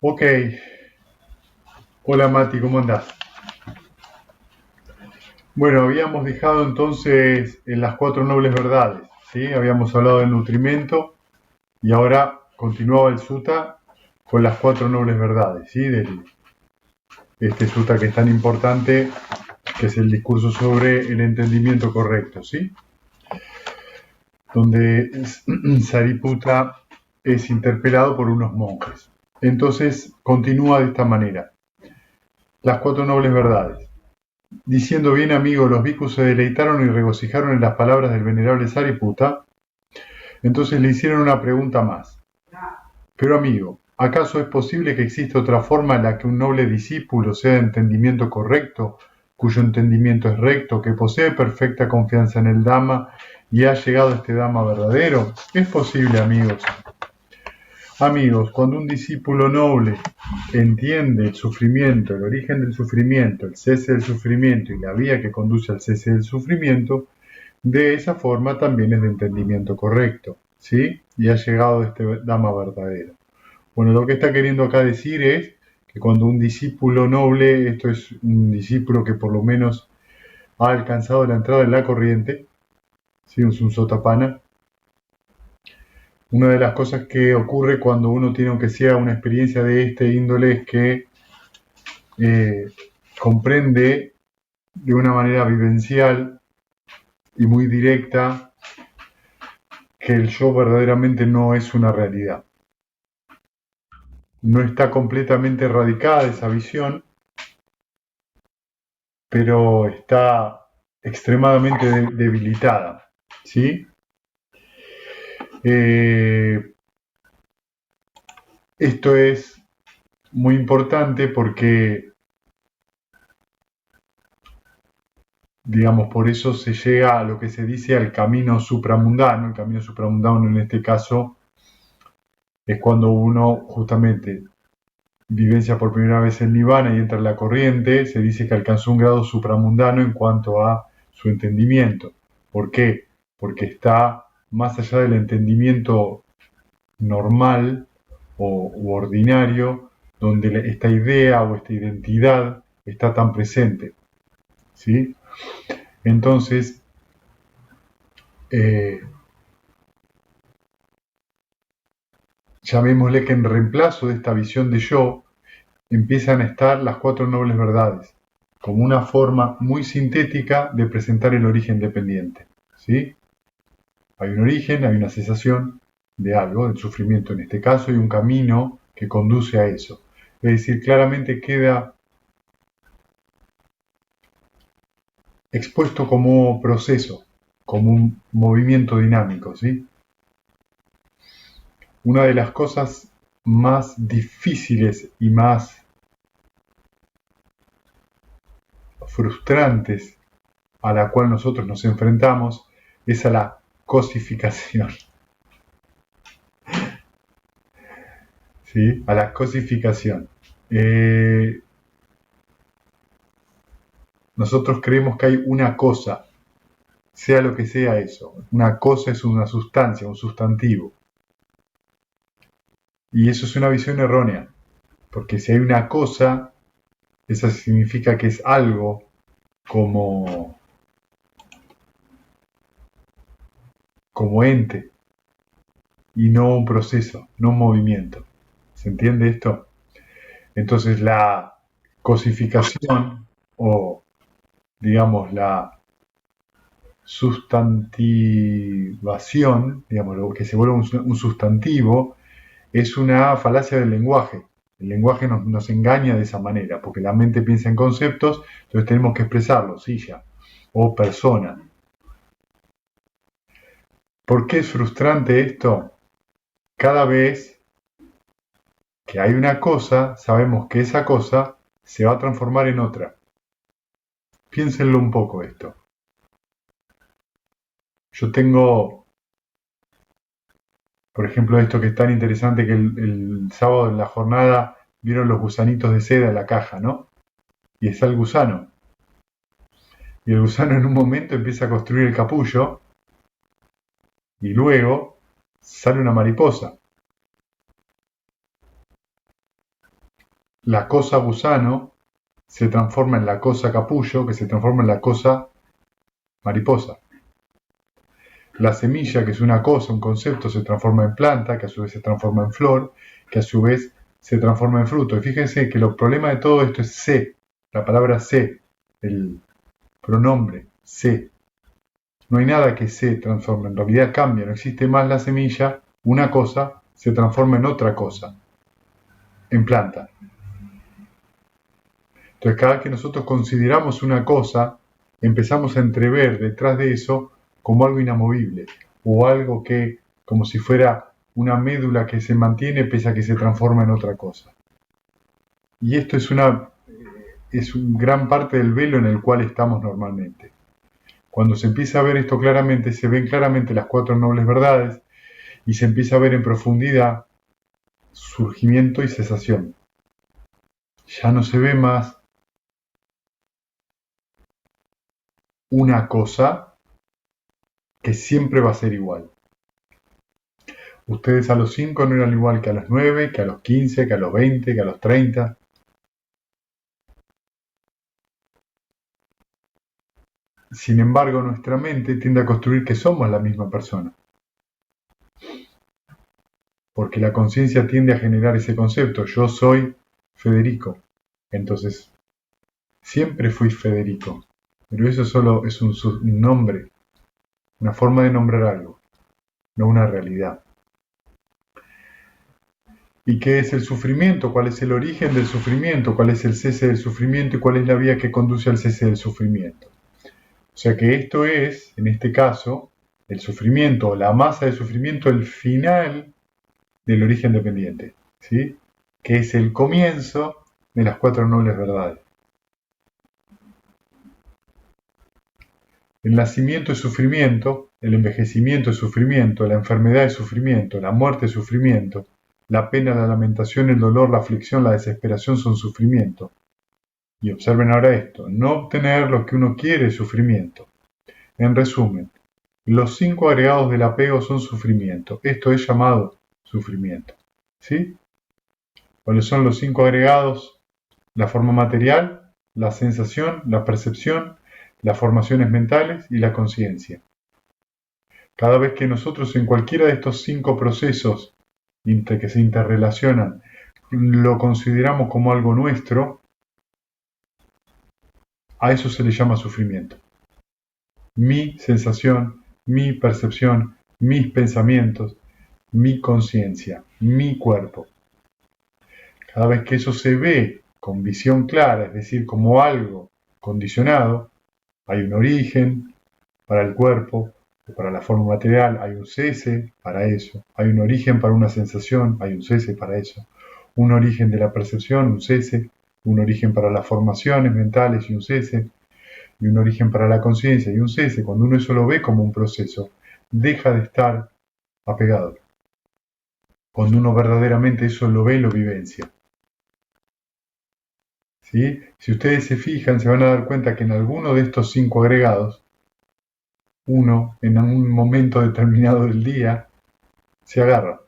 Ok, hola Mati, ¿cómo andás? Bueno, habíamos dejado entonces en las cuatro nobles verdades, ¿sí? Habíamos hablado del nutrimento y ahora continuaba el sutta con las cuatro nobles verdades, ¿sí? Este sutta que es tan importante, que es el discurso sobre el entendimiento correcto, ¿sí? Donde Sariputta es interpelado por unos monjes. Entonces continúa de esta manera, las cuatro nobles verdades. Diciendo: bien amigo, los bhikkhus se deleitaron y regocijaron en las palabras del venerable Sariputta. Entonces le hicieron una pregunta más. Pero amigo, ¿acaso es posible que exista otra forma en la que un noble discípulo sea de entendimiento correcto, cuyo entendimiento es recto, que posee perfecta confianza en el Dhamma y ha llegado a este Dhamma verdadero? Es posible, amigos. Amigos, cuando un discípulo noble entiende el sufrimiento, el origen del sufrimiento, el cese del sufrimiento y la vía que conduce al cese del sufrimiento, de esa forma también es de entendimiento correcto, ¿sí? Y ha llegado a este Dhamma verdadero. Bueno, lo que está queriendo acá decir es que cuando un discípulo noble, esto es un discípulo que por lo menos ha alcanzado la entrada en la corriente, ¿sí? Es un sotapana. Una de las cosas que ocurre cuando uno tiene, aunque sea una experiencia de este índole, es que eh, comprende de una manera vivencial y muy directa que el yo verdaderamente no es una realidad. No está completamente erradicada esa visión, pero está extremadamente debilitada, ¿sí? Eh, Esto es muy importante porque, digamos, por eso se llega a lo que se dice al camino supramundano. El camino supramundano en este caso es cuando uno justamente vivencia por primera vez el nirvana y entra en la corriente. Se dice que alcanzó un grado supramundano en cuanto a su entendimiento. ¿Por qué? Porque está más allá del entendimiento normal u ordinario, donde esta idea o esta identidad está tan presente, ¿sí? Entonces, eh, llamémosle que en reemplazo de esta visión de yo, empiezan a estar las cuatro nobles verdades, como una forma muy sintética de presentar el origen dependiente, ¿sí? Hay un origen, hay una cesación de algo, del sufrimiento en este caso, y un camino que conduce a eso. Es decir, claramente queda expuesto como proceso, como un movimiento dinámico, ¿sí? Una de las cosas más difíciles y más frustrantes a la cual nosotros nos enfrentamos es a la cosificación, ¿sí? A la cosificación. Eh, Nosotros creemos que hay una cosa, sea lo que sea eso. Una cosa es una sustancia, un sustantivo. Y eso es una visión errónea, porque si hay una cosa, eso significa que es algo como, como ente y no un proceso, no un movimiento. ¿Se entiende esto? Entonces la cosificación o digamos la sustantivación, digamos, lo que se vuelve un sustantivo, es una falacia del lenguaje. El lenguaje nos engaña de esa manera, porque la mente piensa en conceptos, entonces tenemos que expresarlos, silla o persona. ¿Por qué es frustrante esto? Cada vez que hay una cosa, sabemos que esa cosa se va a transformar en otra. Piénsenlo un poco esto. Yo tengo, por ejemplo, esto que es tan interesante que el sábado en la jornada vieron los gusanitos de seda en la caja, ¿no? Y está el gusano. Y el gusano en un momento empieza a construir el capullo y luego sale una mariposa. la cosa gusano se transforma en la cosa capullo, que se transforma en la cosa mariposa. La semilla, que es una cosa, un concepto, se transforma en planta, que a su vez se transforma en flor, que a su vez se transforma en fruto. Y fíjense que el problema de todo esto es se, la palabra se, el pronombre se. No hay nada que se transforme, en realidad cambia, no existe más la semilla, una cosa se transforma en otra cosa, en planta. Entonces cada vez que nosotros consideramos una cosa, empezamos a entrever detrás de eso como algo inamovible, o algo que, como si fuera una médula que se mantiene pese a que se transforma en otra cosa. Y esto es gran parte del velo en el cual estamos normalmente. Cuando se empieza a ver esto claramente, se ven claramente las cuatro nobles verdades y se empieza a ver en profundidad surgimiento y cesación. Ya no se ve más una cosa que siempre va a ser igual. Ustedes a los 5 no eran igual que a los 9, que a los 15, que a los 20, que a los 30. Sin embargo, nuestra mente tiende a construir que somos la misma persona. Porque la conciencia tiende a generar ese concepto. Yo soy Federico. Entonces, siempre fui Federico. Pero eso solo es un nombre, una forma de nombrar algo, no una realidad. ¿Y qué es el sufrimiento? ¿Cuál es el origen del sufrimiento? ¿Cuál es el cese del sufrimiento? ¿Y cuál es la vía que conduce al cese del sufrimiento? O sea que esto es, en este caso, el sufrimiento, la masa de sufrimiento, el final del origen dependiente, ¿sí? Que es el comienzo de las cuatro nobles verdades. El nacimiento es sufrimiento, el envejecimiento es sufrimiento, la enfermedad es sufrimiento, la muerte es sufrimiento, la pena, la lamentación, el dolor, la aflicción, la desesperación son sufrimiento. Y observen ahora esto, no obtener lo que uno quiere es sufrimiento. En resumen, los 5 agregados del apego son sufrimiento. Esto es llamado sufrimiento. ¿Sí? ¿Cuáles son los 5 agregados? La forma material, la sensación, la percepción, las formaciones mentales y la conciencia. Cada vez que nosotros en cualquiera de estos 5 procesos que se interrelacionan lo consideramos como algo nuestro, a eso se le llama sufrimiento. Mi sensación, mi percepción, mis pensamientos, mi conciencia, mi cuerpo. Cada vez que eso se ve con visión clara, es decir, como algo condicionado, hay un origen para el cuerpo, para la forma material, hay un cese para eso, hay un origen para una sensación, hay un cese para eso, un origen de la percepción, un cese, un origen para las formaciones mentales y un cese, y un origen para la conciencia y un cese. Cuando uno eso lo ve como un proceso, deja de estar apegado. Cuando uno verdaderamente eso lo ve, lo vivencia. ¿Sí? Si ustedes se fijan, se van a dar cuenta que en alguno de estos 5 agregados, uno en un momento determinado del día se agarra.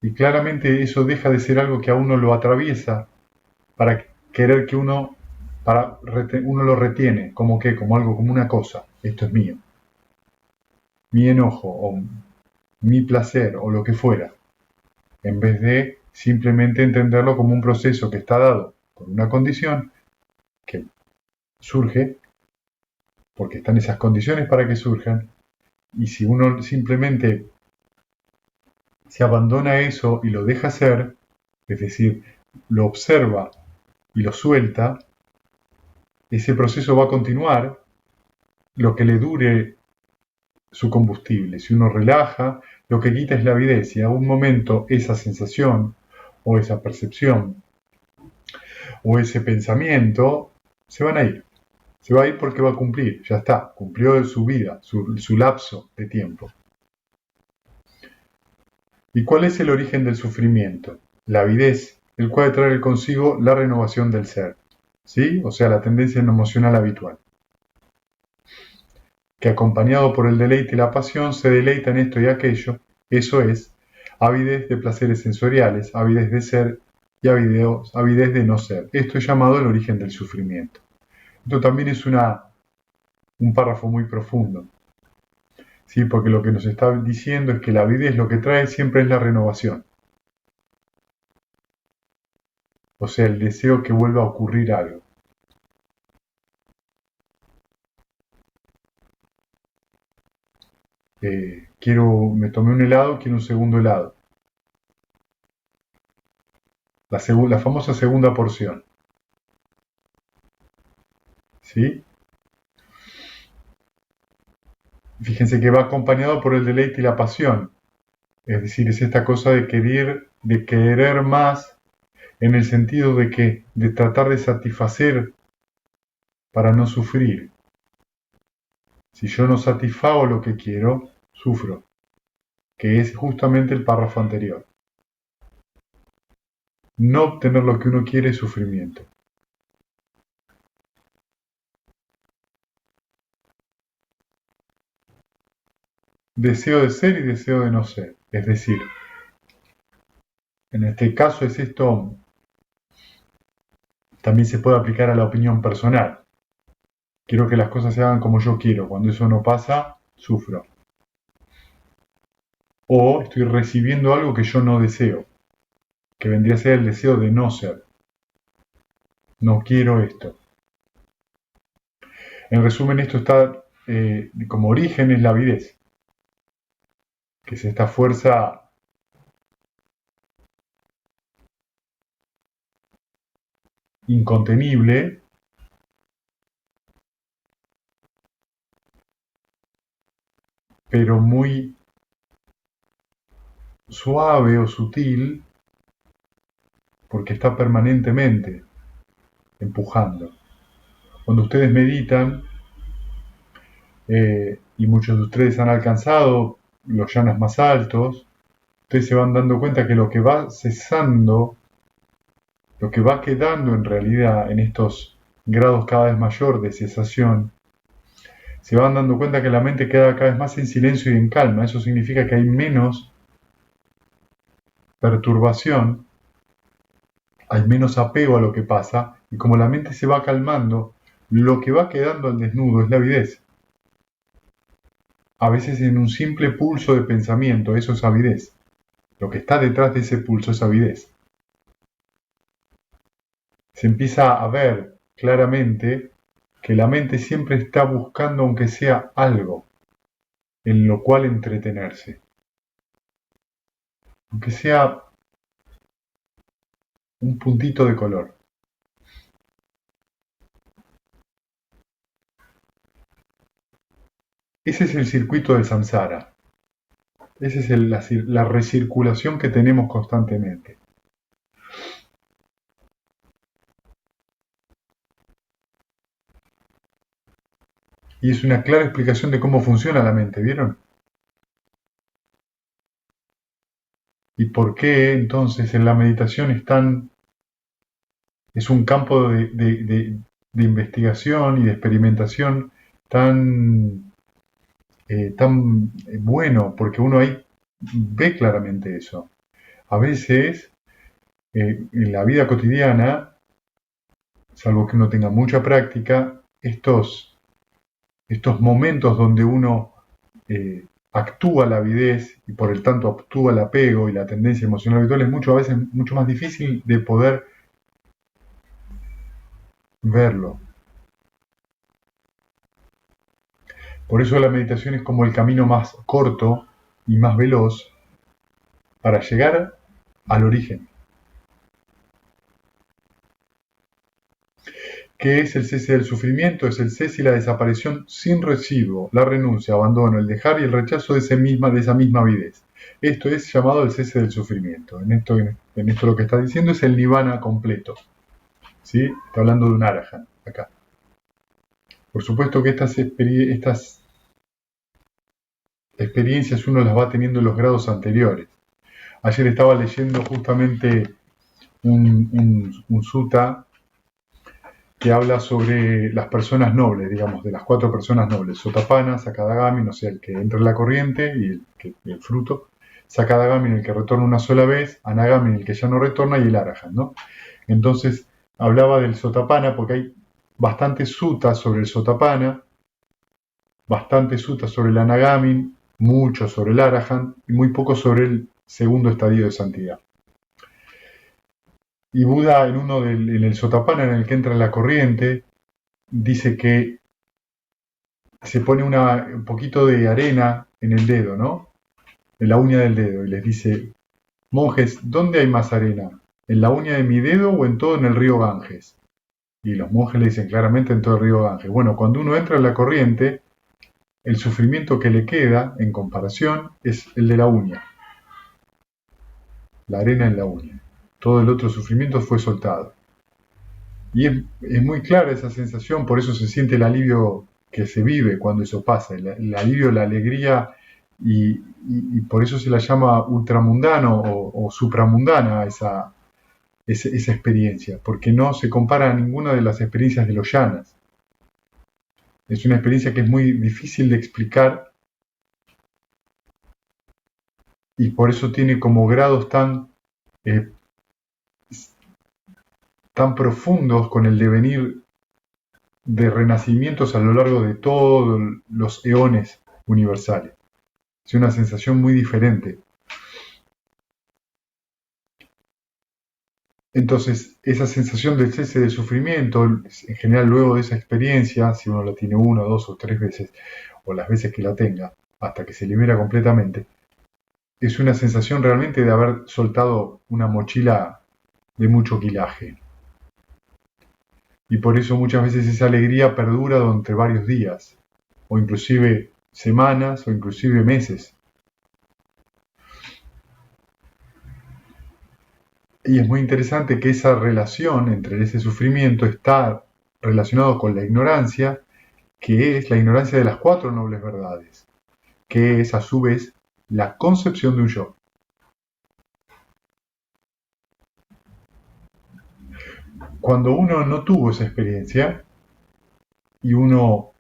Y claramente eso deja de ser algo que a uno lo atraviesa para querer que uno lo retiene, como algo, como una cosa. Esto es mío. Mi enojo o mi placer o lo que fuera. En vez de simplemente entenderlo como un proceso que está dado por una condición que surge, porque están esas condiciones para que surjan, y si uno simplemente se abandona a eso y lo deja ser, es decir, lo observa y lo suelta, ese proceso va a continuar lo que le dure su combustible. Si uno relaja, lo que quita es la avidez, y a un momento esa sensación o esa percepción o ese pensamiento se van a ir. Se va a ir porque va a cumplir, ya está, cumplió su vida, su lapso de tiempo. ¿Y cuál es el origen del sufrimiento? La avidez, el cual trae consigo la renovación del ser, ¿sí? O sea, la tendencia emocional habitual, que acompañado por el deleite y la pasión se deleita en esto y aquello, eso es, avidez de placeres sensoriales, avidez de ser y avidez de no ser. Esto es llamado el origen del sufrimiento. Esto también es un párrafo muy profundo, ¿sí? Porque lo que nos está diciendo es que la avidez lo que trae siempre es la renovación. O sea, el deseo que vuelva a ocurrir algo. Me tomé un helado, quiero un segundo helado. La famosa segunda porción. ¿Sí? Fíjense que va acompañado por el deleite y la pasión. Es decir, es esta cosa de querer más, en el sentido de tratar de satisfacer para no sufrir. Si yo no satisfago lo que quiero, sufro, que es justamente el párrafo anterior. No obtener lo que uno quiere es sufrimiento. Deseo de ser y deseo de no ser. Es decir, en este caso es esto, también se puede aplicar a la opinión personal. Quiero que las cosas se hagan como yo quiero. Cuando eso no pasa, sufro. O estoy recibiendo algo que yo no deseo, que vendría a ser el deseo de no ser. No quiero esto. En resumen, esto está como origen es la avidez, que es esta fuerza incontenible, pero muy suave o sutil, porque está permanentemente empujando. Cuando ustedes meditan, y muchos de ustedes han alcanzado los yanas más altos, ustedes se van dando cuenta que lo que va cesando, lo que va quedando en realidad en estos grados cada vez mayor de cesación, se van dando cuenta que la mente queda cada vez más en silencio y en calma. Eso significa que hay menos perturbación, hay menos apego a lo que pasa, y como la mente se va calmando, lo que va quedando al desnudo es la avidez. A veces en un simple pulso de pensamiento, eso es avidez. Lo que está detrás de ese pulso es avidez. Se empieza a ver claramente que la mente siempre está buscando, aunque sea algo, en lo cual entretenerse. Aunque sea un puntito de color. Ese es el circuito del samsara. Esa es la recirculación que tenemos constantemente. Y es una clara explicación de cómo funciona la mente, ¿vieron? Y por qué entonces en la meditación es un campo de investigación y de experimentación tan bueno, porque uno ahí ve claramente eso. A veces, en la vida cotidiana, salvo que uno tenga mucha práctica, estos momentos donde uno actúa la avidez y por el tanto actúa el apego y la tendencia emocional habitual es a veces mucho más difícil de poder verlo. Por eso la meditación es como el camino más corto y más veloz para llegar al origen. ¿Qué es el cese del sufrimiento? Es el cese y la desaparición sin residuo, la renuncia, abandono, el dejar y el rechazo de esa misma avidez. Esto es llamado el cese del sufrimiento. En esto lo que está diciendo es el nirvana completo. ¿Sí? Está hablando de un arahant acá. Por supuesto que estas experiencias uno las va teniendo en los grados anteriores. Ayer estaba leyendo justamente un sutta que habla sobre las personas nobles, digamos, de las 4 personas nobles: Sotapanna, Sakadagami, no sé, el que entra en la corriente y el fruto, Sakadagami en el que retorna una sola vez, Anagami en el que ya no retorna y el Arahant, ¿no? Entonces hablaba del Sotapanna porque hay bastantes suttas sobre el Sotapanna, bastantes suttas sobre el Anagami, mucho sobre el Arahant y muy poco sobre el segundo estadio de santidad. Y Buda en el Sotapanna en el que entra en la corriente, dice que se pone un poquito de arena en el dedo, ¿no? En la uña del dedo, y les dice, monjes, ¿dónde hay más arena? ¿En la uña de mi dedo o en todo en el río Ganges? Y los monjes le dicen claramente en todo el río Ganges. Bueno, cuando uno entra en la corriente, el sufrimiento que le queda, en comparación, es el de la uña. La arena en la uña. Todo el otro sufrimiento fue soltado. Y es muy clara esa sensación, por eso se siente el alivio que se vive cuando eso pasa, el alivio, la alegría, y por eso se la llama ultramundano o supramundana esa experiencia, porque no se compara a ninguna de las experiencias de los yanas. Es una experiencia que es muy difícil de explicar y por eso tiene como grados tan profundos con el devenir de renacimientos a lo largo de todos los eones universales. Es una sensación muy diferente. Entonces, esa sensación del cese del sufrimiento, en general luego de esa experiencia, si uno la tiene una, dos o tres veces, o las veces que la tenga, hasta que se libera completamente, es una sensación realmente de haber soltado una mochila de mucho quilaje. Y por eso muchas veces esa alegría perdura durante varios días, o inclusive semanas, o inclusive meses. Y es muy interesante que esa relación entre ese sufrimiento está relacionado con la ignorancia, que es la ignorancia de las cuatro nobles verdades, que es a su vez la concepción de un yo. Cuando uno no tuvo esa experiencia y uno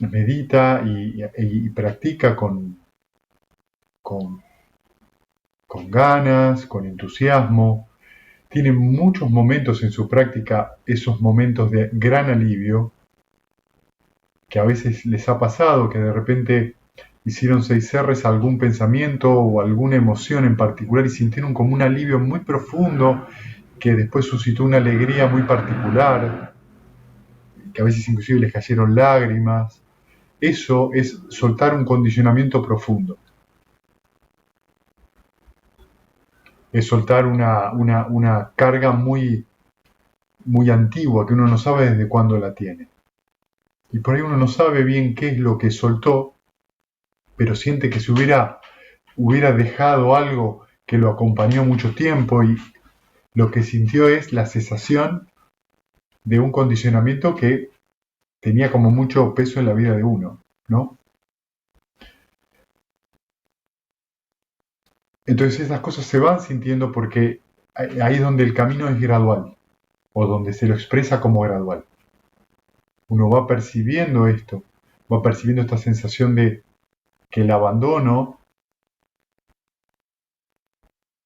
medita y practica con ganas, con entusiasmo, tiene muchos momentos en su práctica, esos momentos de gran alivio, que a veces les ha pasado, que de repente hicieron 6 R's a algún pensamiento o alguna emoción en particular y sintieron como un alivio muy profundo que después suscitó una alegría muy particular, que a veces inclusive les cayeron lágrimas. Eso es soltar un condicionamiento profundo. Es soltar una carga muy, muy antigua que uno no sabe desde cuándo la tiene. Y por ahí uno no sabe bien qué es lo que soltó, pero siente que si hubiera dejado algo que lo acompañó mucho tiempo y lo que sintió es la cesación de un condicionamiento que tenía como mucho peso en la vida de uno, ¿no? Entonces esas cosas se van sintiendo porque ahí es donde el camino es gradual, o donde se lo expresa como gradual. Uno va percibiendo esto, va percibiendo esta sensación de que el abandono,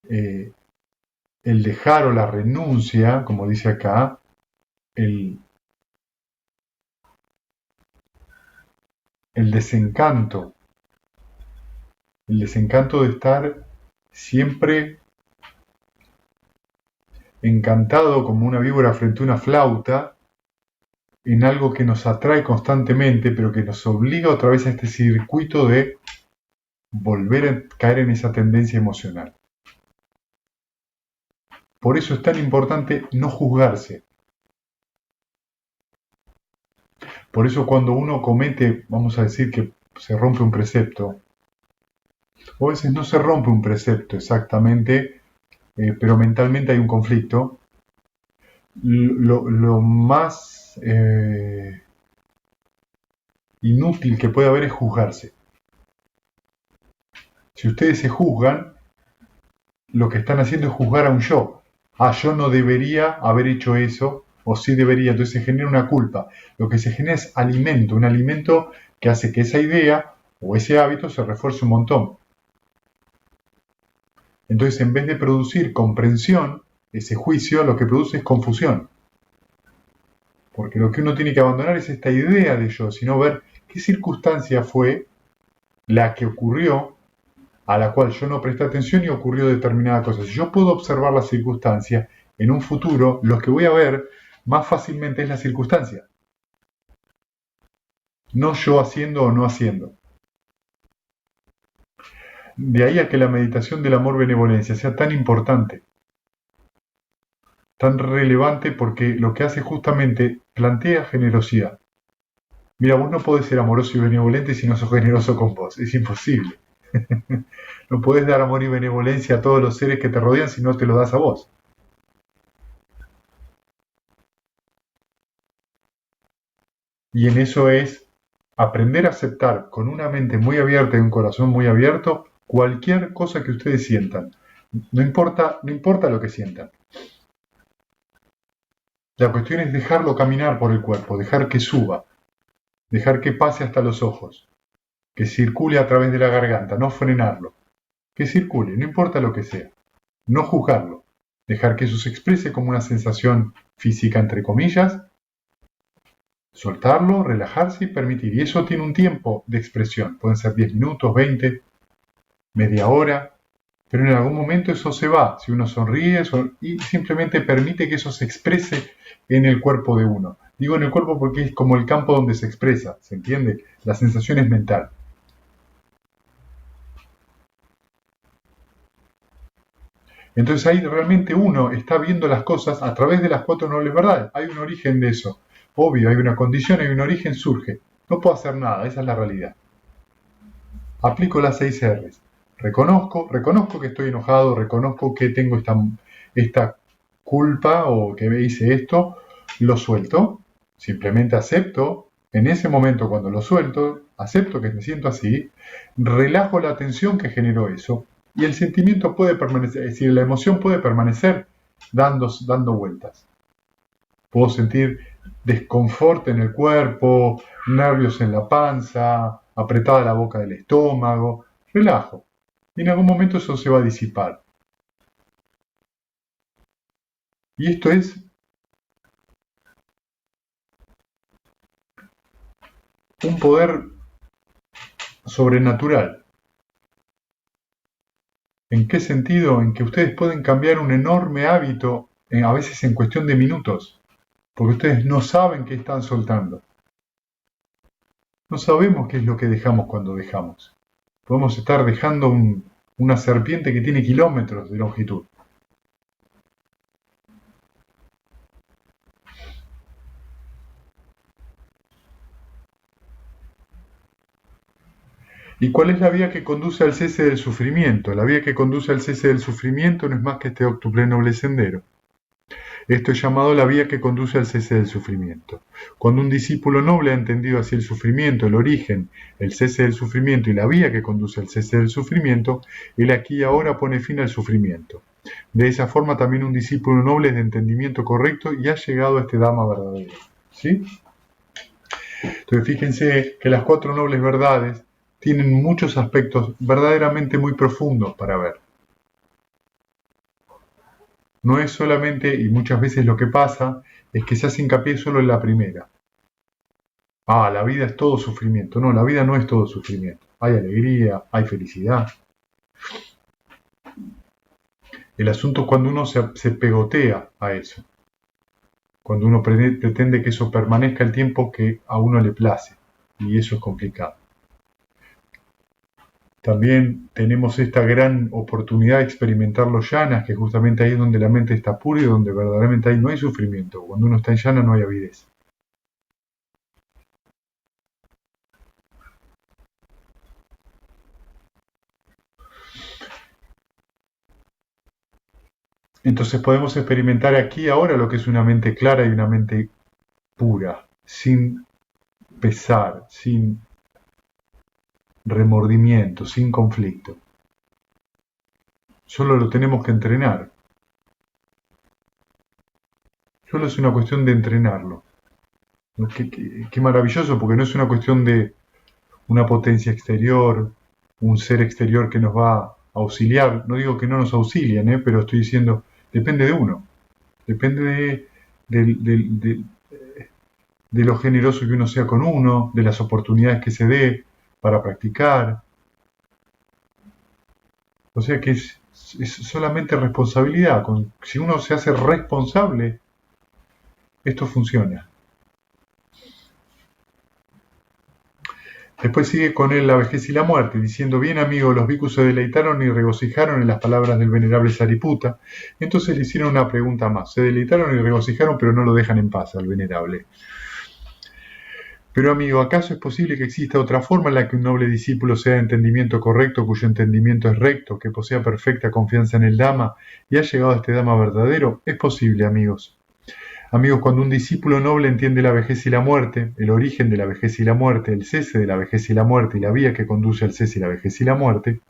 el dejar o la renuncia, como dice acá, el desencanto, de estar siempre encantado como una víbora frente a una flauta, en algo que nos atrae constantemente, pero que nos obliga otra vez a este circuito de volver a caer en esa tendencia emocional. Por eso es tan importante no juzgarse. Por eso cuando uno comete, vamos a decir que se rompe un precepto, o a veces no se rompe un precepto exactamente, pero mentalmente hay un conflicto, lo más inútil que puede haber es juzgarse. Si ustedes se juzgan, lo que están haciendo es juzgar a un yo. Yo no debería haber hecho eso, o sí debería, entonces se genera una culpa. Lo que se genera es alimento, un alimento que hace que esa idea o ese hábito se refuerce un montón. Entonces, en vez de producir comprensión, ese juicio lo que produce es confusión. Porque lo que uno tiene que abandonar es esta idea de yo, sino ver qué circunstancia fue la que ocurrió, a la cual yo no presté atención y ocurrió determinada cosa. Si yo puedo observar la circunstancia, en un futuro lo que voy a ver más fácilmente es la circunstancia. No yo haciendo o no haciendo. De ahí a que la meditación del amor-benevolencia sea tan importante, tan relevante, porque lo que hace justamente plantea generosidad. Mira, vos no podés ser amoroso y benevolente si no sos generoso con vos, es imposible. No podés dar amor y benevolencia a todos los seres que te rodean si no te lo das a vos. Y en eso es aprender a aceptar con una mente muy abierta y un corazón muy abierto cualquier cosa que ustedes sientan. No importa lo que sientan. La cuestión es dejarlo caminar por el cuerpo, dejar que suba, dejar que pase hasta los ojos, que circule a través de la garganta, no frenarlo. Que circule, no importa lo que sea. No juzgarlo, dejar que eso se exprese como una sensación física, entre comillas, soltarlo, relajarse y permitir. Y eso tiene un tiempo de expresión. Pueden ser 10 minutos, 20, media hora, pero en algún momento eso se va. Si uno sonríe y simplemente permite que eso se exprese en el cuerpo de uno. Digo en el cuerpo porque es como el campo donde se expresa, ¿se entiende? La sensación es mental. Entonces ahí realmente uno está viendo las cosas a través de las cuatro nobles verdades. Hay un origen de eso. Obvio, hay una condición, hay un origen, surge. No puedo hacer nada, esa es la realidad. Aplico las 6 R's. Reconozco que estoy enojado, reconozco que tengo esta culpa o que hice esto, lo suelto, simplemente acepto, en ese momento cuando lo suelto, acepto que me siento así, relajo la tensión que generó eso y el sentimiento puede permanecer, es decir, la emoción puede permanecer dando vueltas. Puedo sentir desconfort en el cuerpo, nervios en la panza, apretada la boca del estómago, relajo. Y en algún momento eso se va a disipar. Y esto es un poder sobrenatural. ¿En qué sentido? En que ustedes pueden cambiar un enorme hábito, a veces en cuestión de minutos, porque ustedes no saben qué están soltando. No sabemos qué es lo que dejamos cuando dejamos. Podemos estar dejando una serpiente que tiene kilómetros de longitud. ¿Y cuál es la vía que conduce al cese del sufrimiento? La vía que conduce al cese del sufrimiento no es más que este octuple noble sendero. Esto es llamado la vía que conduce al cese del sufrimiento. Cuando un discípulo noble ha entendido así el sufrimiento, el origen, el cese del sufrimiento y la vía que conduce al cese del sufrimiento, él aquí y ahora pone fin al sufrimiento. De esa forma también un discípulo noble es de entendimiento correcto y ha llegado a este Dhamma verdadero. ¿Sí? Entonces fíjense que las 4 nobles verdades tienen muchos aspectos verdaderamente muy profundos para ver. No es solamente, y muchas veces lo que pasa, es que se hace hincapié solo en la primera. La vida es todo sufrimiento. No, la vida no es todo sufrimiento. Hay alegría, hay felicidad. El asunto es cuando uno se pegotea a eso. Cuando uno pretende que eso permanezca el tiempo que a uno le place. Y eso es complicado. También tenemos esta gran oportunidad de experimentar los yanas, que justamente ahí es donde la mente está pura y donde verdaderamente ahí no hay sufrimiento. Cuando uno está en yana no hay avidez. Entonces podemos experimentar aquí ahora lo que es una mente clara y una mente pura, sin pesar, sin remordimiento, sin conflicto. Solo lo tenemos que entrenar. Solo es una cuestión de entrenarlo. Qué maravilloso, porque no es una cuestión de una potencia exterior, un ser exterior que nos va auxiliar, no digo que no nos auxilien, pero estoy diciendo, depende de uno, depende de lo generoso que uno sea con uno, de las oportunidades que se dé para practicar. O sea que es solamente responsabilidad. Si uno se hace responsable, esto funciona. Después sigue con él la vejez y la muerte, diciendo, bien amigo, los bhikkhus se deleitaron y regocijaron en las palabras del venerable Sariputta. Entonces le hicieron una pregunta más. Se deleitaron y regocijaron, pero no lo dejan en paz al venerable. Pero amigo, ¿acaso es posible que exista otra forma en la que un noble discípulo sea de entendimiento correcto, cuyo entendimiento es recto, que posea perfecta confianza en el Dhamma y ha llegado a este Dhamma verdadero? Es posible, amigos. Amigos, cuando un discípulo noble entiende la vejez y la muerte, el origen de la vejez y la muerte, el cese de la vejez y la muerte y la vía que conduce al cese y la vejez y la muerte,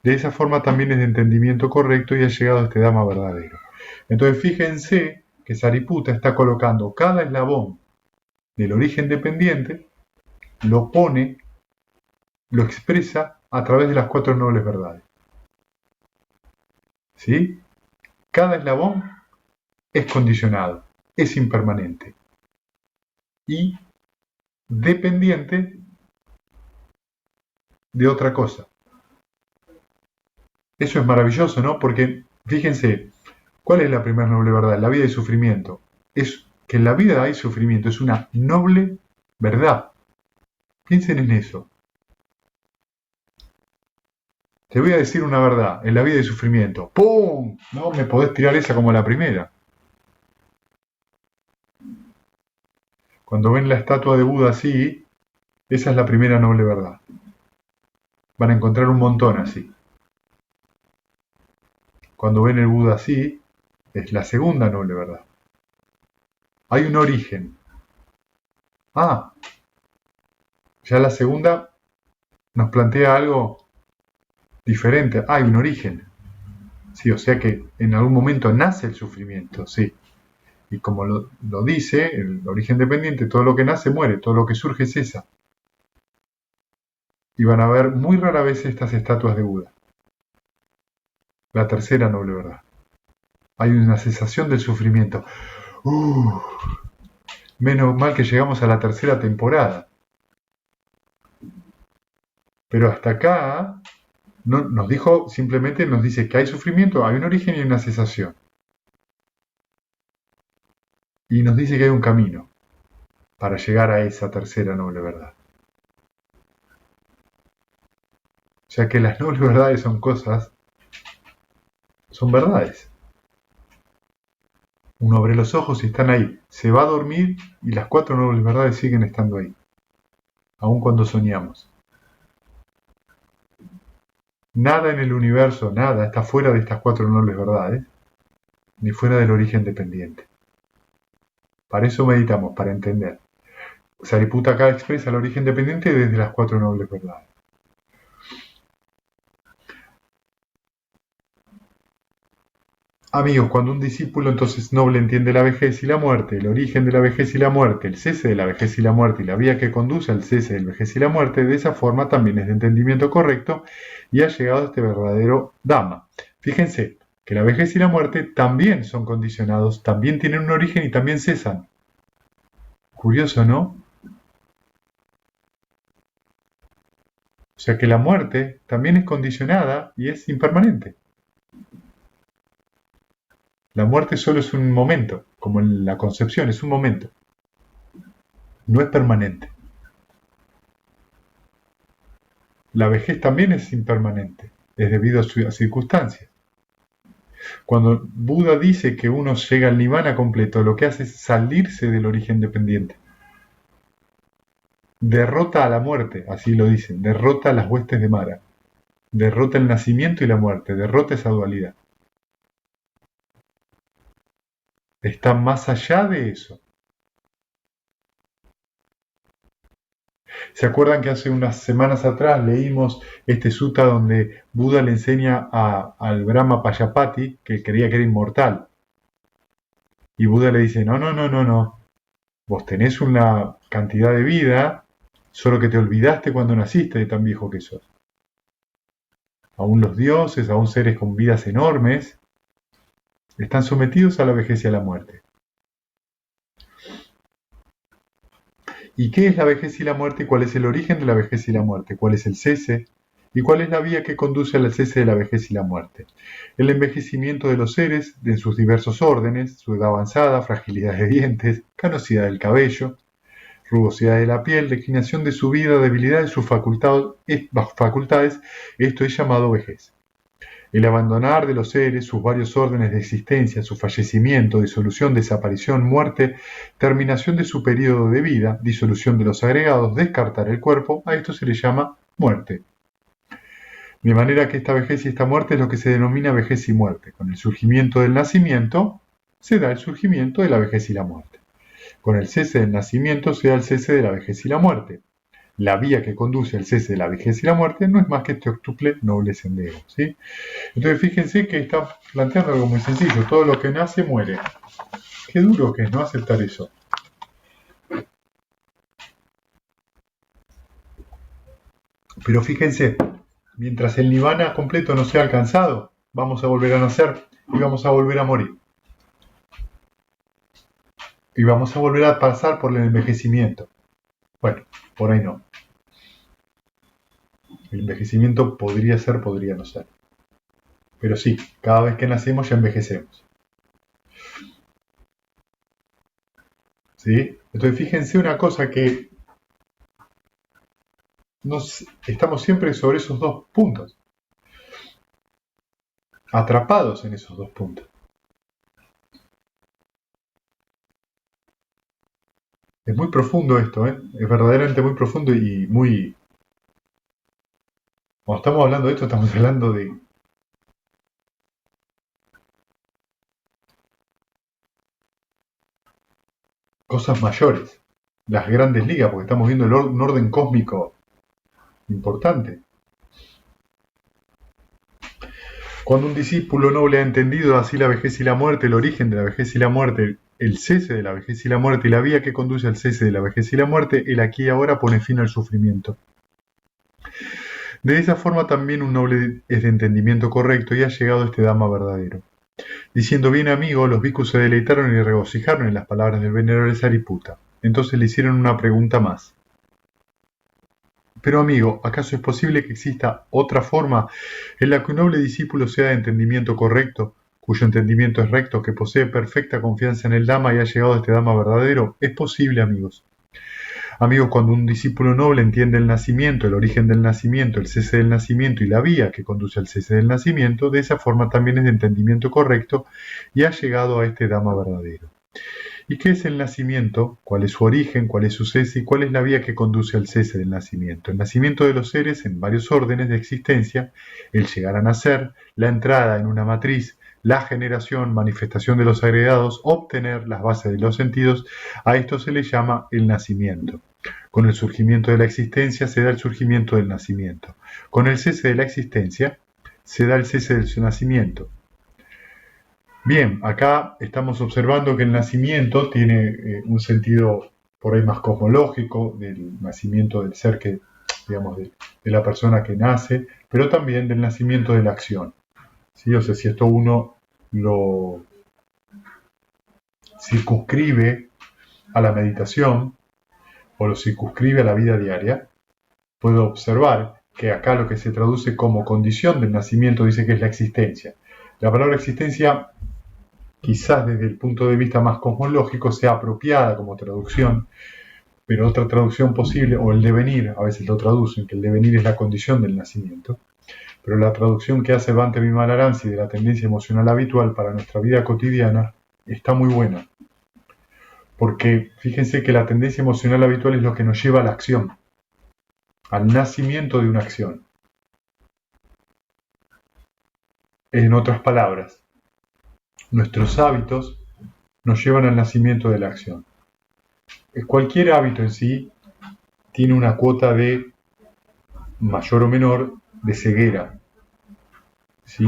de esa forma también es de entendimiento correcto y ha llegado a este Dhamma verdadero. Entonces fíjense que Sariputta está colocando cada eslabón del origen dependiente, lo pone, lo expresa a través de las cuatro nobles verdades. ¿Sí? Cada eslabón es condicionado, es impermanente y dependiente de otra cosa. Eso es maravilloso, ¿no? Porque fíjense, ¿cuál es la primera noble verdad? La vida y sufrimiento. Es que en la vida hay sufrimiento, es una noble verdad. Piensen en eso. Te voy a decir una verdad, en la vida hay sufrimiento. ¡Pum! No me podés tirar esa como la primera. Cuando ven la estatua de Buda así, esa es la primera noble verdad. Van a encontrar un montón así. Cuando ven el Buda así, es la segunda noble verdad. Hay un origen. Ah, ya la segunda nos plantea algo diferente. Hay un origen. Sí, o sea que en algún momento nace el sufrimiento, sí. Y como lo dice el origen dependiente, todo lo que nace muere, todo lo que surge cesa. Y van a ver muy rara vez estas estatuas de Buda. La tercera noble verdad. Hay una cesación del sufrimiento. Menos mal que llegamos a la tercera temporada. Pero hasta acá no, nos dijo, simplemente nos dice que hay sufrimiento, hay un origen y una cesación. Y nos dice que hay un camino para llegar a esa tercera noble verdad. O sea que las nobles verdades son cosas, son verdades. Uno abre los ojos y están ahí. Se va a dormir y las cuatro nobles verdades siguen estando ahí. Aun cuando soñamos. Nada en el universo, nada, está fuera de estas cuatro nobles verdades, ni fuera del origen dependiente. Para eso meditamos, para entender. Sariputta acá expresa el origen dependiente desde las cuatro nobles verdades. Amigos, cuando un discípulo entonces noble entiende la vejez y la muerte, el origen de la vejez y la muerte, el cese de la vejez y la muerte y la vía que conduce al cese de la vejez y la muerte, de esa forma también es de entendimiento correcto y ha llegado a este verdadero Dhamma. Fíjense que la vejez y la muerte también son condicionados, también tienen un origen y también cesan. Curioso, ¿no? O sea que la muerte también es condicionada y es impermanente. La muerte solo es un momento, como en la concepción, es un momento. No es permanente. La vejez también es impermanente, es debido a sus circunstancias. Cuando Buda dice que uno llega al nirvana completo, lo que hace es salirse del origen dependiente. Derrota a la muerte, así lo dicen, derrota a las huestes de Mara, derrota el nacimiento y la muerte, derrota esa dualidad. Está más allá de eso. ¿Se acuerdan que hace unas semanas atrás leímos este sutta donde Buda le enseña al Brahma Payapati que creía que era inmortal? Y Buda le dice, no, no, no, no, no. Vos tenés una cantidad de vida, solo que te olvidaste cuando naciste de tan viejo que sos. Aún los dioses, aún seres con vidas enormes, están sometidos a la vejez y a la muerte. ¿Y qué es la vejez y la muerte? ¿Cuál es el origen de la vejez y la muerte? ¿Cuál es el cese? ¿Y cuál es la vía que conduce al cese de la vejez y la muerte? El envejecimiento de los seres en sus diversos órdenes, su edad avanzada, fragilidad de dientes, canosidad del cabello, rugosidad de la piel, declinación de su vida, debilidad de sus facultades, esto es llamado vejez. El abandonar de los seres sus varios órdenes de existencia, su fallecimiento, disolución, desaparición, muerte, terminación de su periodo de vida, disolución de los agregados, descartar el cuerpo, a esto se le llama muerte. De manera que esta vejez y esta muerte es lo que se denomina vejez y muerte. Con el surgimiento del nacimiento se da el surgimiento de la vejez y la muerte. Con el cese del nacimiento se da el cese de la vejez y la muerte. La vía que conduce al cese de la vejez y la muerte no es más que este octuple noble sendero, ¿sí? Entonces fíjense que está planteando algo muy sencillo. Todo lo que nace muere. Qué duro que es no aceptar eso. Pero fíjense, mientras el nirvana completo no sea alcanzado, vamos a volver a nacer y vamos a volver a morir. Y vamos a volver a pasar por el envejecimiento. Bueno, por ahí no. El envejecimiento podría ser, podría no ser. Pero sí, cada vez que nacemos ya envejecemos. ¿Sí? Entonces fíjense una cosa que estamos siempre sobre esos dos puntos. Atrapados en esos dos puntos. Es muy profundo esto, ¿eh? Es verdaderamente muy profundo y muy... Cuando estamos hablando de esto, estamos hablando de cosas mayores, las grandes ligas, porque estamos viendo un orden cósmico importante. Cuando un discípulo noble ha entendido así la vejez y la muerte, el origen de la vejez y la muerte, el cese de la vejez y la muerte y la vía que conduce al cese de la vejez y la muerte, el aquí y ahora pone fin al sufrimiento. De esa forma también un noble es de entendimiento correcto y ha llegado a este Dhamma verdadero. Diciendo bien amigo, los bhikkhus se deleitaron y regocijaron en las palabras del venerable Sariputta. Entonces le hicieron una pregunta más. Pero amigo, ¿acaso es posible que exista otra forma en la que un noble discípulo sea de entendimiento correcto, cuyo entendimiento es recto, que posee perfecta confianza en el Dhamma y ha llegado a este Dhamma verdadero? Es posible, amigos. Amigos, cuando un discípulo noble entiende el nacimiento, el origen del nacimiento, el cese del nacimiento y la vía que conduce al cese del nacimiento, de esa forma también es de entendimiento correcto y ha llegado a este Dhamma verdadero. ¿Y qué es el nacimiento? ¿Cuál es su origen? ¿Cuál es su cese? ¿Y cuál es la vía que conduce al cese del nacimiento? El nacimiento de los seres en varios órdenes de existencia, el llegar a nacer, la entrada en una matriz, la generación, manifestación de los agregados, obtener las bases de los sentidos, a esto se le llama el nacimiento. Con el surgimiento de la existencia se da el surgimiento del nacimiento. Con el cese de la existencia se da el cese del nacimiento. Bien, acá estamos observando que el nacimiento tiene un sentido por ahí más cosmológico, del nacimiento del ser que, digamos, de la persona que nace, pero también del nacimiento de la acción. ¿Sí? O sea, si esto uno lo circunscribe a la meditación o lo circunscribe a la vida diaria, puedo observar que acá lo que se traduce como condición del nacimiento dice que es la existencia. La palabra existencia, quizás desde el punto de vista más cosmológico, sea apropiada como traducción, pero otra traducción posible, o el devenir, a veces lo traducen, que el devenir es la condición del nacimiento, pero la traducción que hace Bhante Vimalaramsi de la tendencia emocional habitual para nuestra vida cotidiana está muy buena, porque fíjense que la tendencia emocional habitual es lo que nos lleva a la acción, al nacimiento de una acción. En otras palabras, nuestros hábitos nos llevan al nacimiento de la acción. Cualquier hábito en sí tiene una cuota de mayor o menor de ceguera. ¿Sí?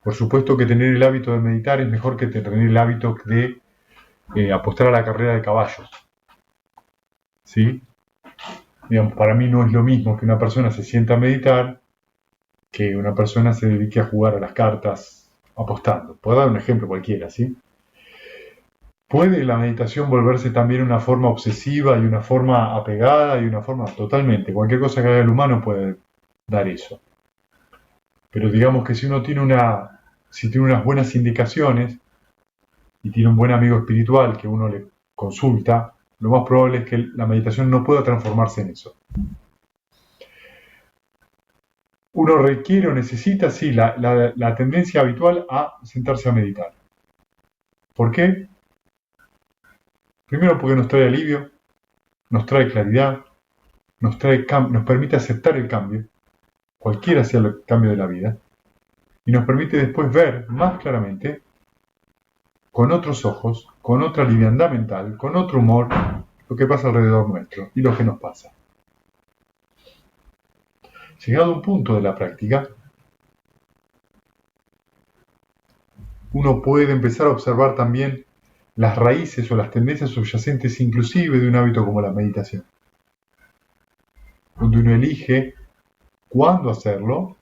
Por supuesto que tener el hábito de meditar es mejor que tener el hábito de apostar a la carrera de caballos. ¿Sí? Digamos, para mí no es lo mismo que una persona se sienta a meditar que una persona se dedique a jugar a las cartas apostando. Puedo dar un ejemplo cualquiera, ¿sí? ¿Puede la meditación volverse también una forma obsesiva y una forma apegada y una forma totalmente? Cualquier cosa que haga el humano puede dar eso. Pero digamos que si uno tiene si tiene unas buenas indicaciones y tiene un buen amigo espiritual que uno le consulta, lo más probable es que la meditación no pueda transformarse en eso. Uno requiere o necesita, sí, la tendencia habitual a sentarse a meditar. ¿Por qué? Primero porque nos trae alivio, nos trae claridad, nos permite aceptar el cambio, cualquiera sea el cambio de la vida, y nos permite después ver más claramente, con otros ojos, con otra liviandad mental, con otro humor, lo que pasa alrededor nuestro y lo que nos pasa. Llegado a un punto de la práctica, uno puede empezar a observar también las raíces o las tendencias subyacentes inclusive de un hábito como la meditación, donde uno elige cuándo hacerlo,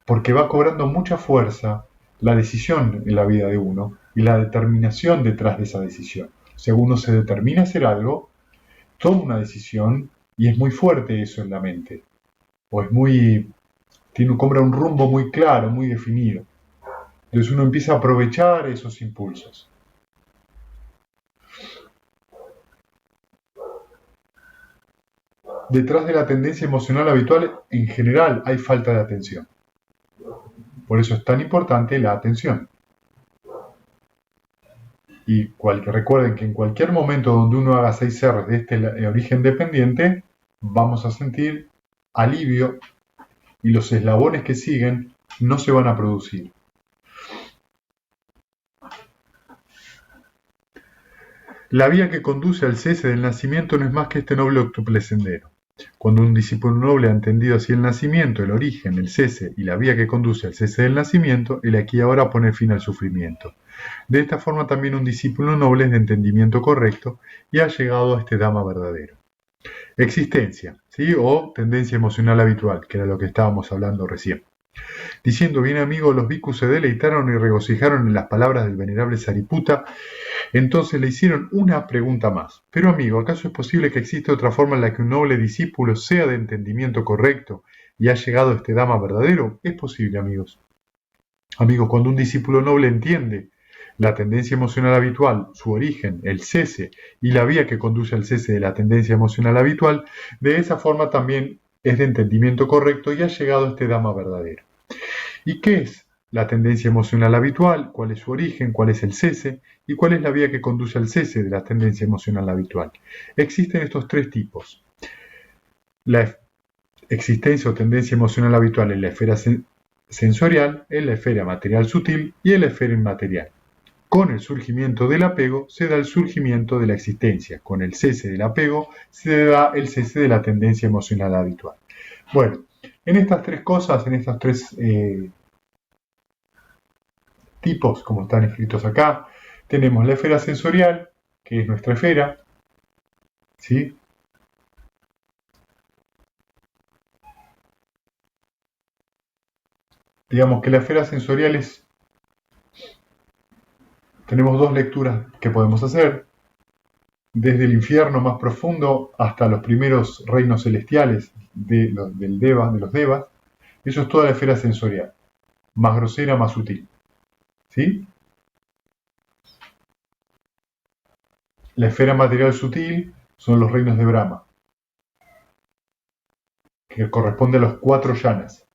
porque va cobrando mucha fuerza la decisión en la vida de uno y la determinación detrás de esa decisión. O sea, uno se determina a hacer algo, toma una decisión y es muy fuerte eso en la mente, o cobra un rumbo muy claro, muy definido. Entonces uno empieza a aprovechar esos impulsos. Detrás de la tendencia emocional habitual, en general, hay falta de atención. Por eso es tan importante la atención. Y recuerden que en cualquier momento donde uno haga 6 R's de este origen dependiente, vamos a sentir alivio y los eslabones que siguen no se van a producir. La vía que conduce al cese del nacimiento no es más que este noble octuple sendero. Cuando un discípulo noble ha entendido así el nacimiento, el origen, el cese y la vía que conduce al cese del nacimiento, el aquí y ahora pone fin al sufrimiento. De esta forma también un discípulo noble es de entendimiento correcto y ha llegado a este Dhamma verdadero. Existencia, ¿sí? O tendencia emocional habitual, que era lo que estábamos hablando recién. Diciendo, bien amigo, los bhikkhus se deleitaron y regocijaron en las palabras del venerable Sariputta. Entonces le hicieron una pregunta más. Pero amigo, ¿acaso es posible que exista otra forma en la que un noble discípulo sea de entendimiento correcto y ha llegado a este Dhamma verdadero? Es posible, amigos. Amigos, cuando un discípulo noble entiende la tendencia emocional habitual, su origen, el cese y la vía que conduce al cese de la tendencia emocional habitual, de esa forma también es de entendimiento correcto y ha llegado a este Dhamma verdadero. ¿Y qué es la tendencia emocional habitual? ¿Cuál es su origen? ¿Cuál es el cese? ¿Y cuál es la vía que conduce al cese de la tendencia emocional habitual? Existen estos 3 tipos. La existencia o tendencia emocional habitual en la esfera sensorial, en la esfera material sutil y en la esfera inmaterial. Con el surgimiento del apego se da el surgimiento de la existencia. Con el cese del apego se da el cese de la tendencia emocional habitual. Bueno, en estas 3 cosas, en estos 3 tipos, como están escritos acá, tenemos la esfera sensorial, que es nuestra esfera, ¿sí? Digamos que la esfera sensorial tenemos 2 lecturas que podemos hacer, desde el infierno más profundo hasta los primeros reinos celestiales de los devas. Eso es toda la esfera sensorial, más grosera, más sutil, ¿sí? La esfera material sutil son los reinos de Brahma, que corresponde a los 4 yanas,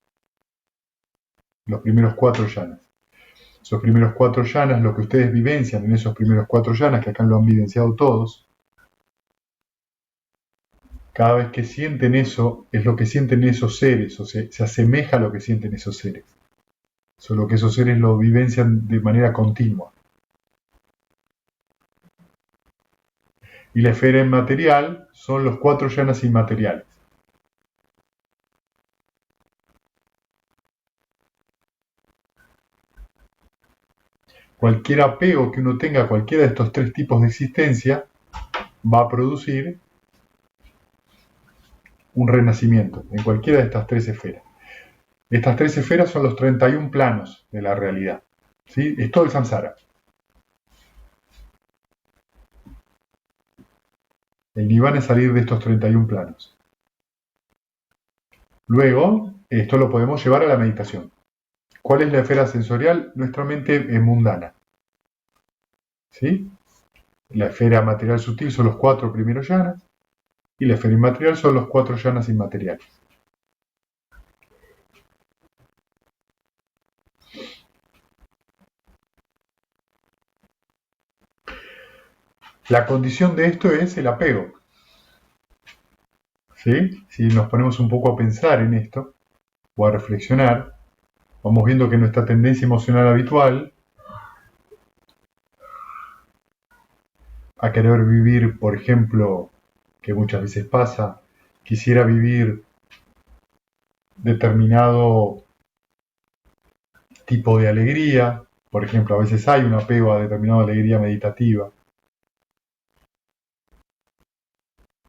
los primeros 4 yanas. Esos primeros 4 yanas, lo que ustedes vivencian en esos primeros 4 yanas, que acá lo han vivenciado todos, cada vez que sienten eso, es lo que sienten esos seres, o sea, se asemeja a lo que sienten esos seres. Solo que esos seres lo vivencian de manera continua. Y la esfera inmaterial son los 4 yanas inmateriales. Cualquier apego que uno tenga a cualquiera de estos 3 tipos de existencia va a producir un renacimiento en cualquiera de estas tres esferas. Estas tres esferas son los 31 planos de la realidad. ¿Sí? Es todo el samsara. El nirvana es salir de estos 31 planos. Luego, esto lo podemos llevar a la meditación. ¿Cuál es la esfera sensorial? Nuestra mente mundana. ¿Sí? La esfera material sutil son los 4 primeros yanas y la esfera inmaterial son los 4 yanas inmateriales. La condición de esto es el apego. ¿Sí? Si nos ponemos un poco a pensar en esto o a reflexionar, vamos viendo que nuestra tendencia emocional habitual a querer vivir, por ejemplo, que muchas veces pasa, quisiera vivir determinado tipo de alegría, por ejemplo, a veces hay un apego a determinada alegría meditativa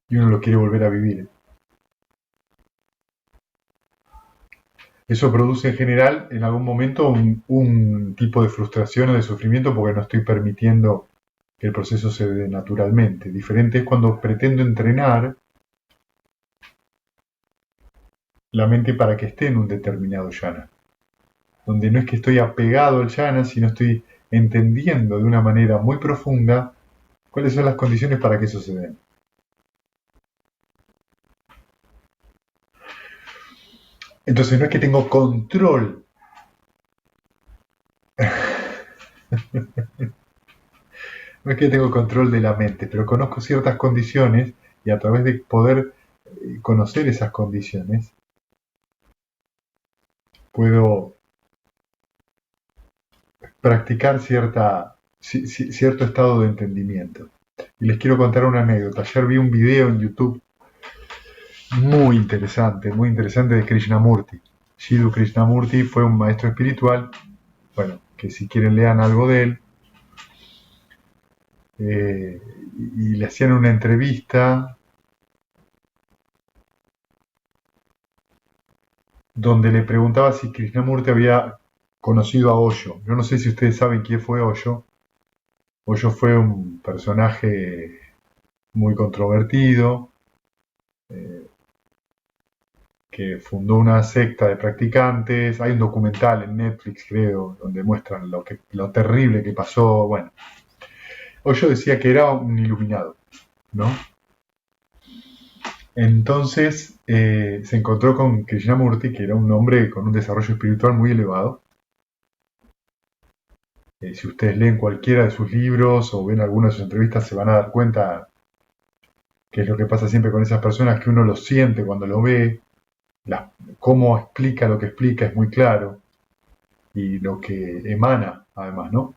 y uno lo quiere volver a vivir. Eso produce en general en algún momento un tipo de frustración o de sufrimiento porque no estoy permitiendo que el proceso se dé naturalmente. Diferente es cuando pretendo entrenar la mente para que esté en un determinado yana, donde no es que estoy apegado al yana, sino estoy entendiendo de una manera muy profunda cuáles son las condiciones para que eso se dé. Entonces no es que tengo control. No es que tengo control de la mente, pero conozco ciertas condiciones y a través de poder conocer esas condiciones puedo practicar cierto estado de entendimiento. Y les quiero contar una anécdota. Ayer vi un video en YouTube muy interesante de Krishnamurti. Jiddu Krishnamurti fue un maestro espiritual, bueno, que si quieren lean algo de él, y le hacían una entrevista donde le preguntaba si Krishnamurti había conocido a Osho. Yo no sé si ustedes saben quién fue Osho. Osho fue un personaje muy controvertido, que fundó una secta de practicantes. Hay un documental en Netflix, creo, donde muestran lo terrible que pasó. Bueno, Osho decía que era un iluminado, ¿no? Entonces se encontró con Krishnamurti, que era un hombre con un desarrollo espiritual muy elevado. Si ustedes leen cualquiera de sus libros o ven alguna de sus entrevistas, se van a dar cuenta que es lo que pasa siempre con esas personas, que uno lo siente cuando lo ve, cómo explica lo que explica es muy claro, y lo que emana, además, ¿no?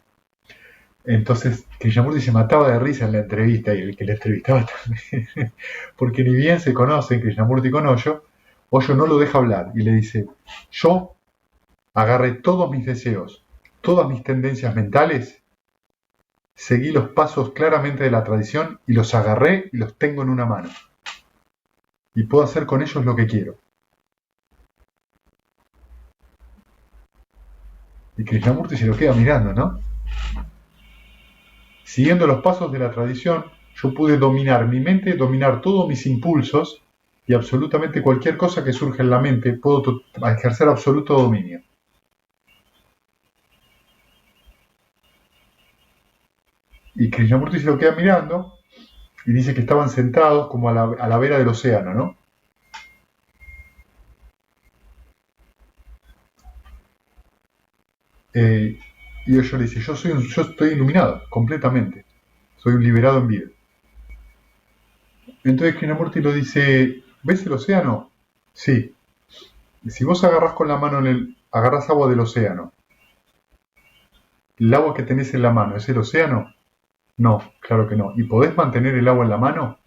Entonces, Krishnamurti se mataba de risa en la entrevista, y el que le entrevistaba también, porque ni bien se conocen Krishnamurti con Osho, Osho no lo deja hablar, y le dice, yo agarré todos mis deseos, todas mis tendencias mentales, seguí los pasos claramente de la tradición, y los agarré y los tengo en una mano. Y puedo hacer con ellos lo que quiero. Y Krishnamurti se lo queda mirando, ¿no? Siguiendo los pasos de la tradición, yo pude dominar mi mente, dominar todos mis impulsos y absolutamente cualquier cosa que surja en la mente, puedo ejercer absoluto dominio. Y Krishnamurti se lo queda mirando y dice que estaban sentados como a la vera del océano, ¿no? Y yo le dice, yo estoy iluminado completamente, soy un liberado en vida. Entonces Krishnamurti lo dice, ¿ves el océano? Sí. Si vos agarrás con la mano agarrás agua del océano, ¿el agua que tenés en la mano es el océano? No, claro que no. ¿Y podés mantener el agua en la mano?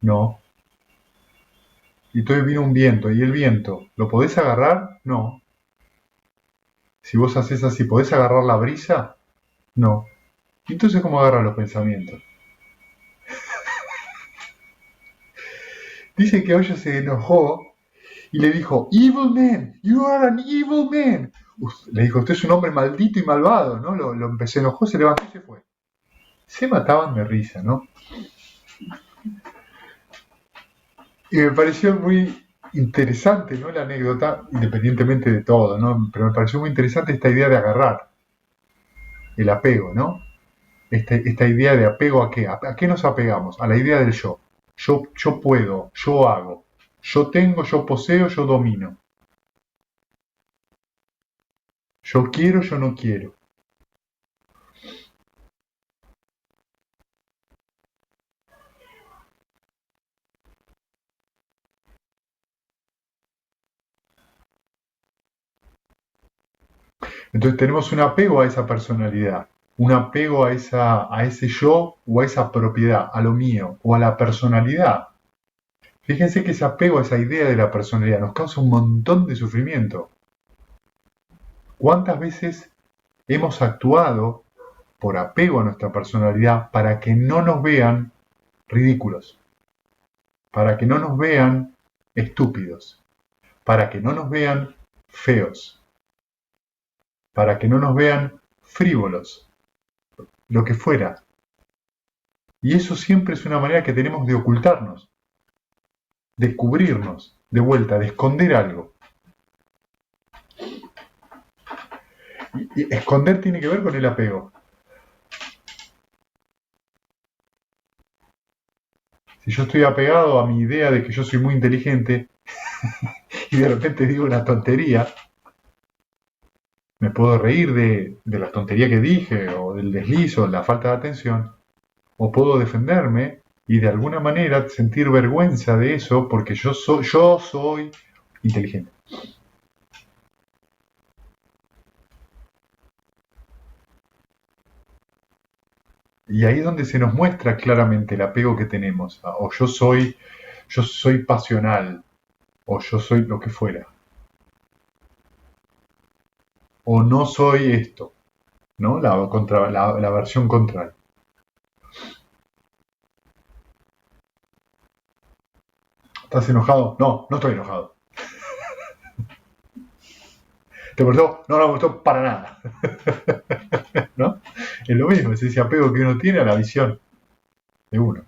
No. Y entonces vino un viento, ¿y el viento? ¿Lo podés agarrar? No. Si vos haces así, ¿podés agarrar la brisa? No. ¿Y entonces cómo agarras los pensamientos? Dice que Hoyo se enojó y le dijo, Evil man, you are an evil man. Le dijo, usted es un hombre maldito y malvado, ¿no? Se enojó, se levantó y se fue. Se mataban de risa, ¿no? Y me pareció muy interesante, ¿no? La anécdota, independientemente de todo, ¿no? Pero me pareció muy interesante esta idea de agarrar, el apego, ¿no? Esta idea de apego a qué. ¿A qué nos apegamos? A la idea del yo. Yo puedo, yo hago. Yo tengo, yo poseo, yo domino. Yo quiero, yo no quiero. Entonces tenemos un apego a esa personalidad, un apego a ese yo o a esa propiedad, a lo mío o a la personalidad. Fíjense que ese apego a esa idea de la personalidad nos causa un montón de sufrimiento. ¿Cuántas veces hemos actuado por apego a nuestra personalidad para que no nos vean ridículos, para que no nos vean estúpidos, para que no nos vean feos, para que no nos vean frívolos, lo que fuera? Y eso siempre es una manera que tenemos de ocultarnos, de cubrirnos, de vuelta, de esconder algo. Y esconder tiene que ver con el apego. Si yo estoy apegado a mi idea de que yo soy muy inteligente y de repente digo una tontería, me puedo reír de la tontería que dije o del desliz o de la falta de atención, o puedo defenderme y de alguna manera sentir vergüenza de eso porque yo soy inteligente. Y ahí es donde se nos muestra claramente el apego que tenemos. O yo soy pasional, o yo soy lo que fuera. O no soy esto, ¿no? La versión contraria. ¿Estás enojado? No, no estoy enojado. ¿Te gustó? No, no me gustó para nada. ¿No? Es lo mismo, es ese apego que uno tiene a la visión de uno.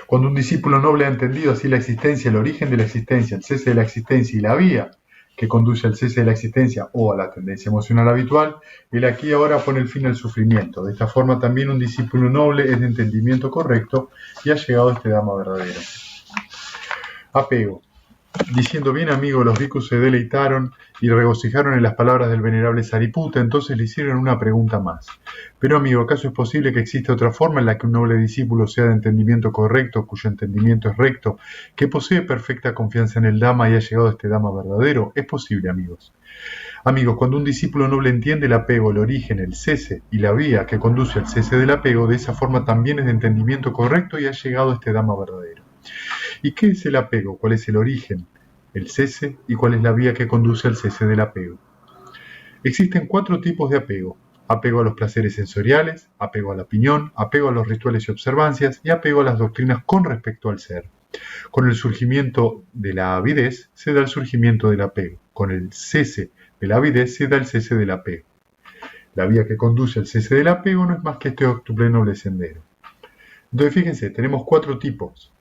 Cuando un discípulo noble ha entendido así la existencia, el origen de la existencia, el cese de la existencia y la vía que conduce al cese de la existencia o a la tendencia emocional habitual, él aquí y ahora pone el fin al sufrimiento. De esta forma también un discípulo noble es de entendimiento correcto y ha llegado a este Dhamma verdadero. Apego. Diciendo, bien amigo, los bhikkhus se deleitaron y regocijaron en las palabras del venerable Sariputta, entonces le hicieron una pregunta más. Pero amigo, ¿acaso es posible que exista otra forma en la que un noble discípulo sea de entendimiento correcto, cuyo entendimiento es recto, que posee perfecta confianza en el Dhamma y ha llegado a este Dhamma verdadero? Es posible, amigos. Amigos, cuando un discípulo noble entiende el apego, el origen, el cese y la vía que conduce al cese del apego, de esa forma también es de entendimiento correcto y ha llegado a este Dhamma verdadero. ¿Y qué es el apego? ¿Cuál es el origen, el cese y cuál es la vía que conduce al cese del apego? Existen 4 tipos de apego: apego a los placeres sensoriales, apego a la opinión, apego a los rituales y observancias y apego a las doctrinas con respecto al ser. Con el surgimiento de la avidez se da el surgimiento del apego. Con el cese de la avidez se da el cese del apego. La vía que conduce al cese del apego no es más que este octuple noble sendero. Entonces fíjense, tenemos 4 tipos.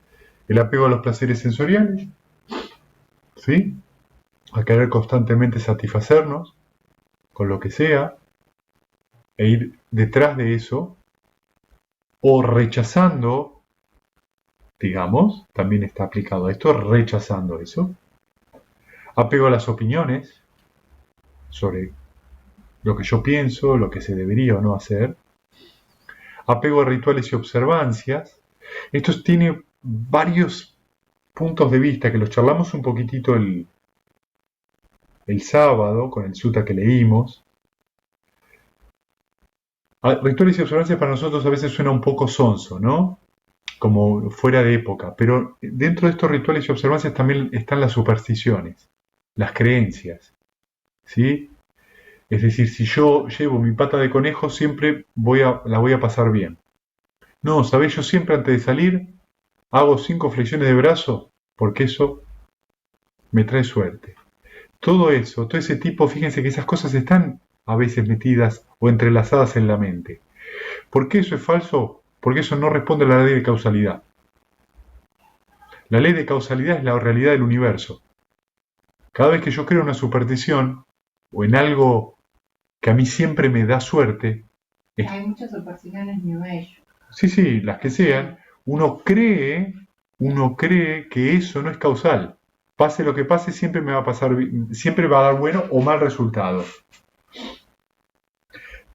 El apego a los placeres sensoriales, ¿sí? A querer constantemente satisfacernos con lo que sea e ir detrás de eso, o rechazando, digamos, también está aplicado a esto, rechazando eso. Apego a las opiniones sobre lo que yo pienso, lo que se debería o no hacer. Apego a rituales y observancias. Esto tiene varios puntos de vista que los charlamos un poquitito el sábado con el sutta que leímos. Rituales y observancias para nosotros a veces suena un poco sonso, ¿no? Como fuera de época, pero dentro de estos rituales y observancias también están las supersticiones, las creencias, ¿sí? Es decir, si yo llevo mi pata de conejo siempre la voy a pasar bien. No, ¿sabés? Yo siempre antes de salir hago 5 flexiones de brazo porque eso me trae suerte. Todo eso, todo ese tipo, fíjense que esas cosas están a veces metidas o entrelazadas en la mente. ¿Por qué eso es falso? Porque eso no responde a la ley de causalidad. La ley de causalidad es la realidad del universo. Cada vez que yo creo una superstición o en algo que a mí siempre me da suerte, Hay muchas supersticiones New Age. sí, las que sean, uno cree que eso no es causal. Pase lo que pase, siempre me va a pasar, siempre va a dar bueno o mal resultado.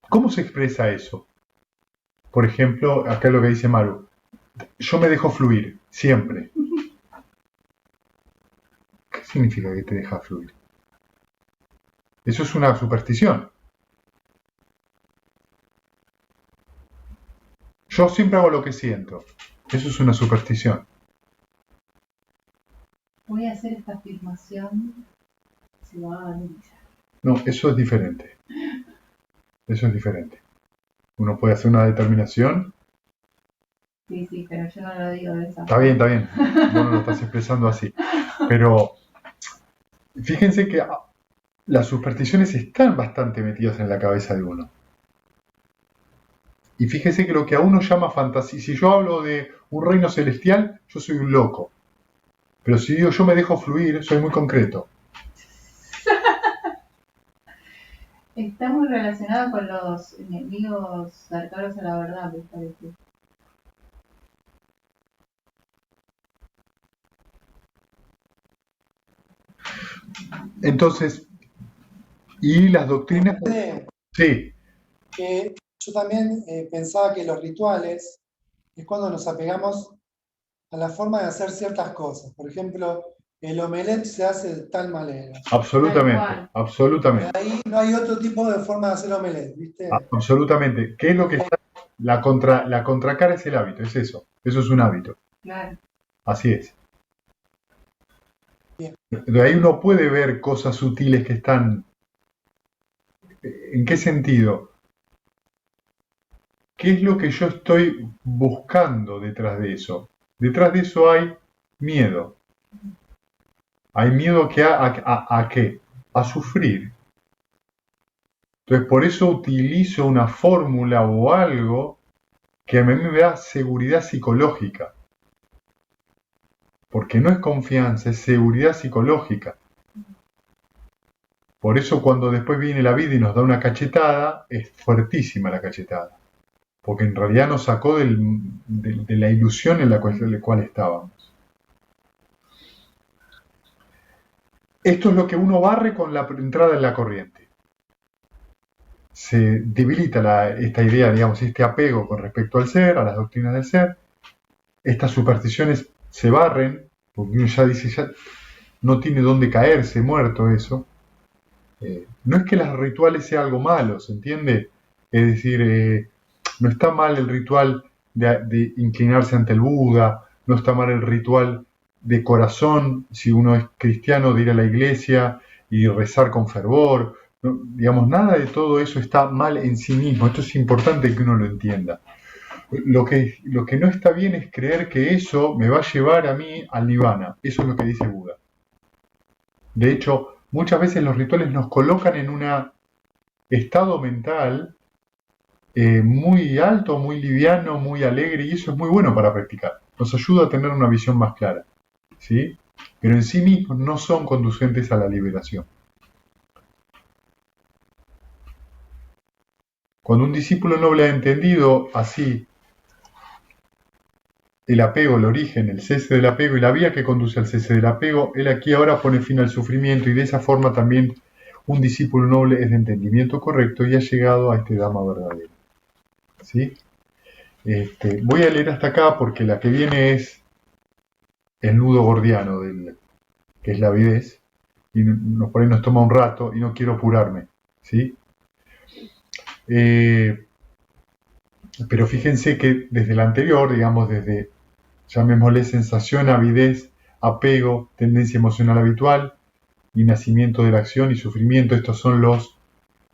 ¿Cómo se expresa eso? Por ejemplo, acá lo que dice Maru, yo me dejo fluir, siempre. ¿Qué significa que te dejas fluir? Eso es una superstición. Yo siempre hago lo que siento. Eso es una superstición. Voy a hacer esta afirmación. Se va a analizar. No, eso es diferente. Eso es diferente. Uno puede hacer una determinación. Sí, pero yo no lo digo de esa Está bien. Vos no lo estás expresando así. Pero fíjense que las supersticiones están bastante metidas en la cabeza de uno. Y fíjense que lo que a uno llama fantasía, si yo hablo de un reino celestial, yo soy un loco. Pero si digo yo me dejo fluir, soy muy concreto. Está muy relacionado con los enemigos cercanos a la verdad, me parece. Entonces, y las doctrinas... Sí. Que yo también pensaba que los rituales es cuando nos apegamos a la forma de hacer ciertas cosas. Por ejemplo, el omelette se hace de tal manera. Absolutamente. De ahí no hay otro tipo de forma de hacer omelette, ¿viste? Absolutamente. ¿Qué es lo que está? La contracara es el hábito, es eso. Eso es un hábito. Claro. Así es. Bien. De ahí uno puede ver cosas sutiles que están... ¿En qué sentido? ¿Qué es lo que yo estoy buscando detrás de eso? Detrás de eso hay miedo. Hay miedo ¿a qué? A sufrir. Entonces por eso utilizo una fórmula o algo que a mí me da seguridad psicológica. Porque no es confianza, es seguridad psicológica. Por eso cuando después viene la vida y nos da una cachetada, es fuertísima la cachetada. Porque en realidad nos sacó de la ilusión en la cual estábamos. Esto es lo que uno barre con la entrada en la corriente. Se debilita esta idea, digamos, este apego con respecto al ser, a las doctrinas del ser. Estas supersticiones se barren, porque uno ya dice, ya no tiene dónde caerse, muerto eso. No es que los rituales sea algo malo, ¿se entiende? Es decir, no está mal el ritual de inclinarse ante el Buda, no está mal el ritual de corazón, si uno es cristiano, de ir a la iglesia y rezar con fervor. No, digamos, nada de todo eso está mal en sí mismo. Esto es importante que uno lo entienda. Lo que no está bien es creer que eso me va a llevar a mí al nirvana. Eso es lo que dice Buda. De hecho, muchas veces los rituales nos colocan en un estado mental muy alto, muy liviano, muy alegre, y eso es muy bueno para practicar. Nos ayuda a tener una visión más clara, ¿sí? Pero en sí mismos no son conducentes a la liberación. Cuando un discípulo noble ha entendido así el apego, el origen, el cese del apego y la vía que conduce al cese del apego, él aquí ahora pone fin al sufrimiento, y de esa forma también un discípulo noble es de entendimiento correcto y ha llegado a este Dhamma verdadero. ¿Sí? Voy a leer hasta acá porque la que viene es el nudo gordiano, que es la avidez, y por ahí nos toma un rato y no quiero apurarme. ¿Sí? Pero fíjense que desde el anterior, digamos, desde, llamémosle sensación, avidez, apego, tendencia emocional habitual, y nacimiento de la acción y sufrimiento, estos son los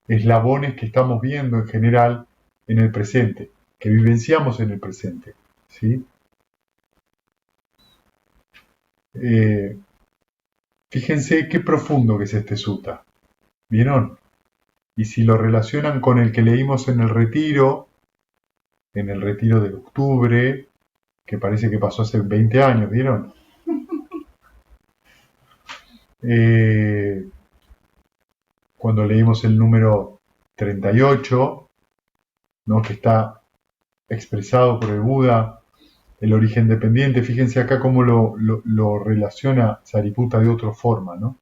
eslabones que estamos viendo en general en el presente. que vivenciamos en el presente. ¿Sí? Fíjense qué profundo que es este sutta. ¿Vieron? Y si lo relacionan con el que leímos en el retiro de octubre, que parece que pasó hace 20 años, ¿vieron? Cuando leímos el número 38, ¿no? Que está expresado por el Buda, el origen dependiente. Fíjense acá cómo lo relaciona Sariputta de otra forma, ¿no?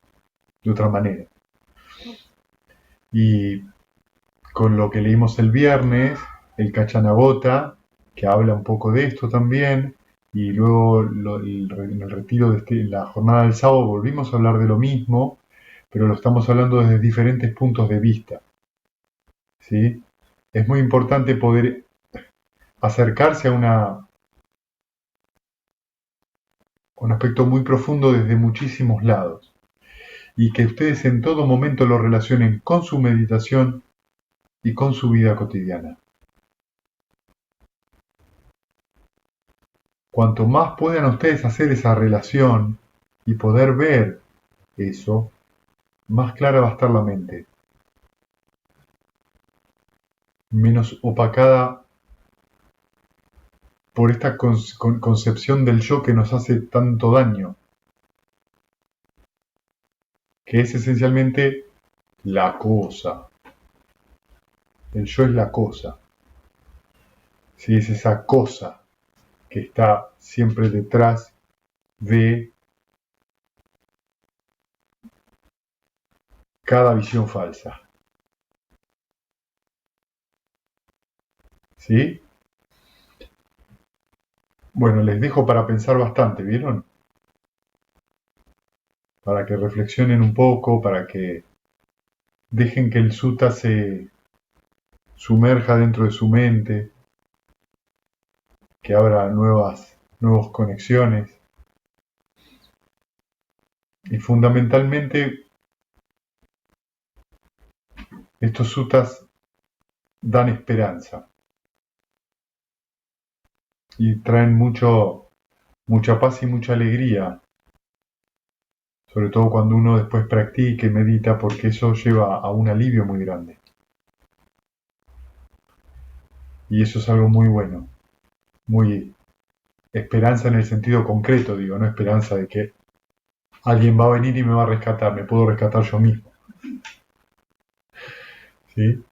De otra manera. Y con lo que leímos el viernes, el Kachanagota, que habla un poco de esto también, y luego en el retiro de la jornada del sábado volvimos a hablar de lo mismo, pero lo estamos hablando desde diferentes puntos de vista. ¿Sí? Es muy importante poder acercarse a un aspecto muy profundo desde muchísimos lados, y que ustedes en todo momento lo relacionen con su meditación y con su vida cotidiana. Cuanto más puedan ustedes hacer esa relación y poder ver eso, más clara va a estar la mente, menos opacada por esta concepción del yo que nos hace tanto daño, que es esencialmente la cosa. El yo es la cosa. Sí, es esa cosa que está siempre detrás de cada visión falsa. ¿Sí? Bueno, les dejo para pensar bastante, ¿vieron? Para que reflexionen un poco, para que dejen que el sutta se sumerja dentro de su mente, que abra nuevas conexiones. Y fundamentalmente, estos suttas dan esperanza y traen mucha paz y mucha alegría, sobre todo cuando uno después practica y medita, porque eso lleva a un alivio muy grande. Y eso es algo muy bueno, muy esperanza en el sentido concreto, digo, no esperanza de que alguien va a venir y me va a rescatar, me puedo rescatar yo mismo. ¿Sí?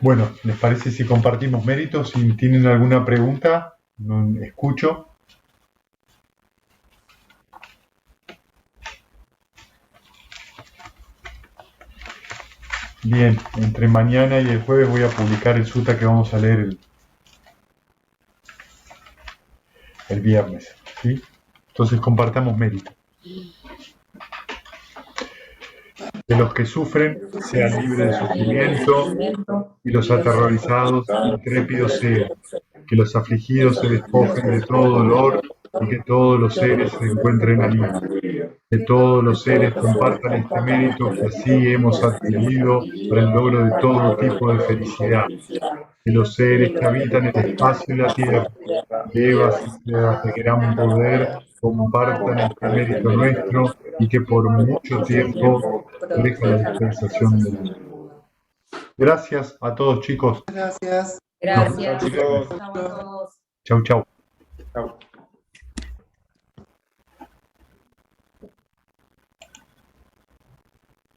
Bueno, ¿les parece si compartimos méritos? Si tienen alguna pregunta, escucho. Bien, entre mañana y el jueves voy a publicar el sutta que vamos a leer el viernes. ¿Sí? Entonces compartamos mérito. Que los que sufren sean libres de sufrimiento y los aterrorizados intrépidos sean. Que los afligidos se despojen de todo dolor y que todos los seres se encuentren alivio. Que todos los seres compartan este mérito que así hemos adquirido para el logro de todo tipo de felicidad. Que los seres que habitan el espacio y la tierra, devas y devas de gran poder, compartan este mérito nuestro y que por mucho tiempo dejen la dispensación del mundo. Gracias a todos, chicos. Gracias. Gracias. Nos vemos el viernes. Chao a todos. Chau, chau. Chao.